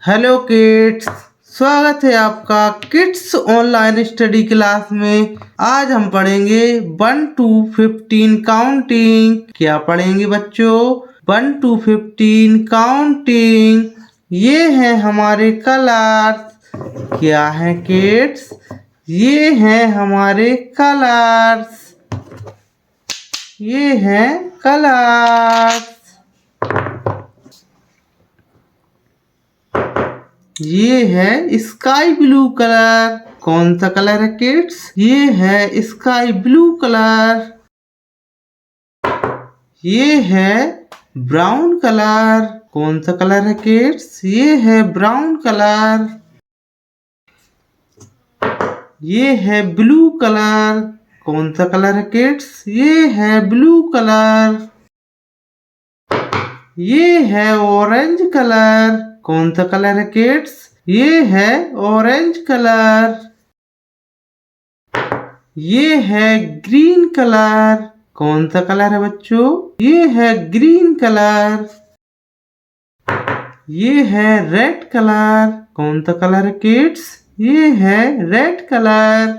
Hello kids. स्वागत है आपका किड्स ऑनलाइन स्टडी क्लास में। आज हम पढ़ेंगे 1 to 15 काउंटिंग। क्या पढ़ेंगे बच्चों? 1 to 15 काउंटिंग। ये हैं हमारे कलर्स। क्या है किड्स? ये हैं हमारे कलर्स। ये हैं कलर्स। ये है स्काई ब्लू कलर। कौन सा कलर है किड्स? ये है स्काई ब्लू कलर। ये है ब्राउन कलर। कौन सा कलर है किड्स? ये है ब्राउन कलर। ये है ब्लू कलर। कौन सा कलर है किड्स? ये है ब्लू कलर। ये है ऑरेंज कलर। कौन सा कलर है किड्स? ये है ऑरेंज कलर। ये है ग्रीन कलर। कौन सा कलर है बच्चों? ये है ग्रीन कलर। ये है रेड कलर। कौन सा कलर है किड्स? ये है रेड कलर।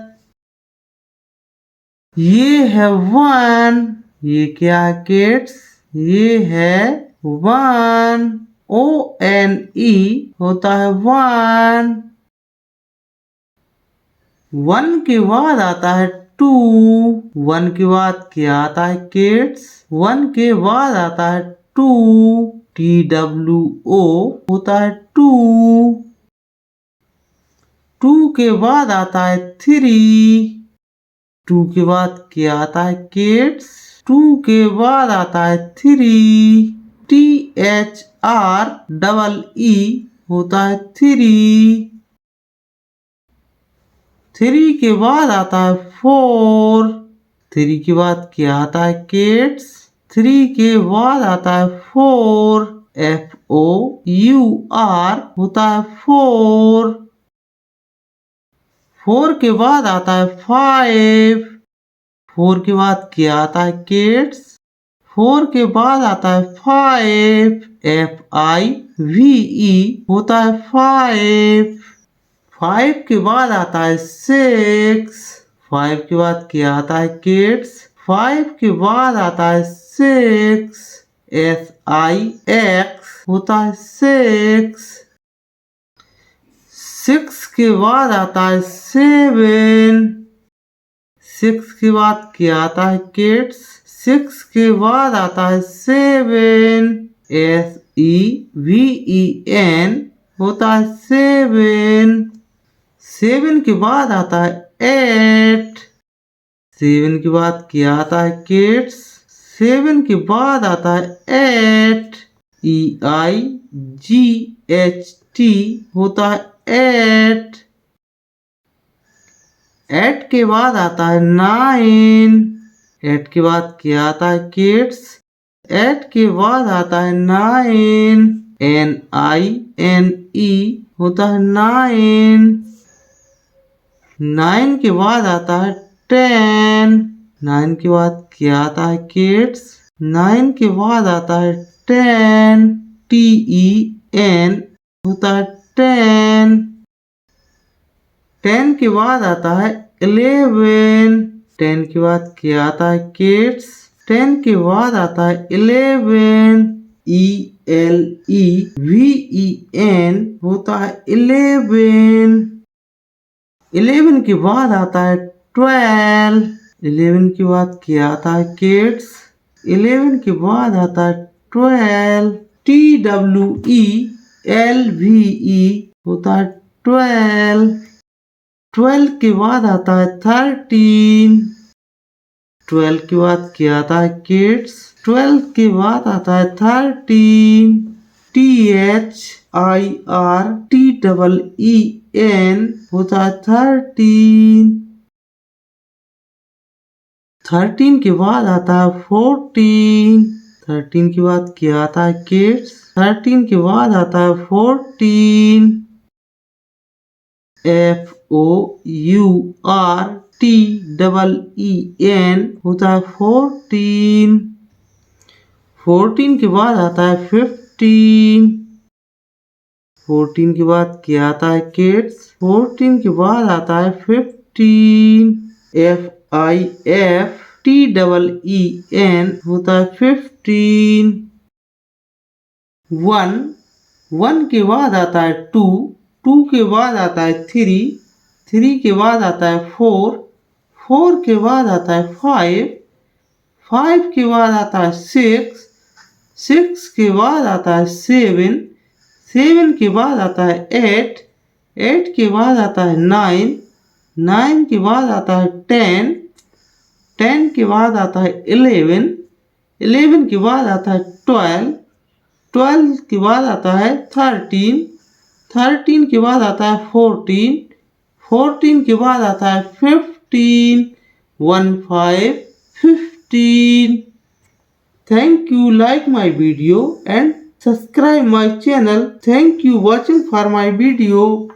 ये है 1। ये क्या है किड्स? ये है 1। ONE होता है 1। 1 के बाद आता है 2। 1 के बाद क्या आता है किड्स? 1 के बाद आता है 2। TWO होता है 2। 2 के बाद आता है 3। 2 के बाद क्या आता है किड्स? 2 के बाद आता है 3। THREE होता है 3। 3 के बाद आता है 4। 3 के बाद क्या आता है किड्स? 3 के बाद आता है 4। FOUR होता है 4। 4 के बाद आता है 5। 4 के बाद क्या आता है किड्स? 4 के बाद आता है 5। FIVE होता है 5। 5 के बाद आता है 6। 5 के बाद क्या आता है किड्स? 5 के बाद आता है 6। SIX होता है 6। 6 के बाद आता है 7। 6 के बाद क्या आता है किड्स? 6 के बाद आता है 7। SEVEN होता है 7। 7 के बाद आता है 8। 7 के बाद क्या आता है किड्स? 7 के बाद आता है 8। EIGHT होता है 8। 8 के बाद आता है 9। 8 के बाद क्या आता है किड्स? 8 के बाद आता है 9। NINE होता है 9। 9 के बाद आता है 10। 9 के बाद क्या आता है किड्स? 9 के बाद आता है 10। TEN होता है 10। 10 के बाद आता है 11। 10 के बाद क्या आता है किड्स? 10 के बाद आता है 11। ELEVEN होता है 11। 11 के बाद आता है 12। 11 के बाद क्या आता है किड्स? 11 के बाद आता है 12। TWELVE होता है 12। 12 के बाद आता है 13। 12 के बाद क्या आता है किड्स? 12 के बाद आता है 13। THIRTEEN होता है 13। 13 के बाद आता है 14। 13 के बाद क्या आता है किड्स? 13 के बाद आता है 14। FOURTEEN होता है 14। 14 के बाद आता है 15। 14 के बाद क्या आता है किड्स? 14 के बाद आता है 15। FIFTEEN होता है 15। 1 के बाद आता है 2, 2 के बाद आता है 3, 3 के बाद आता है 4, 4 के बाद आता है 5, 5 के बाद आता है 6, 6 के बाद आता है 7, 7 के बाद आता है 8, 8 के बाद आता है 9, 9 के बाद आता है 10, 10 के बाद आता है 11, 11 के बाद आता है 12, 12 के बाद आता है 13, 13 के बाद आता है 14, 14 के बाद आता है 15, 15। Thank you, like my video and subscribe my channel. Thank you watching for my video.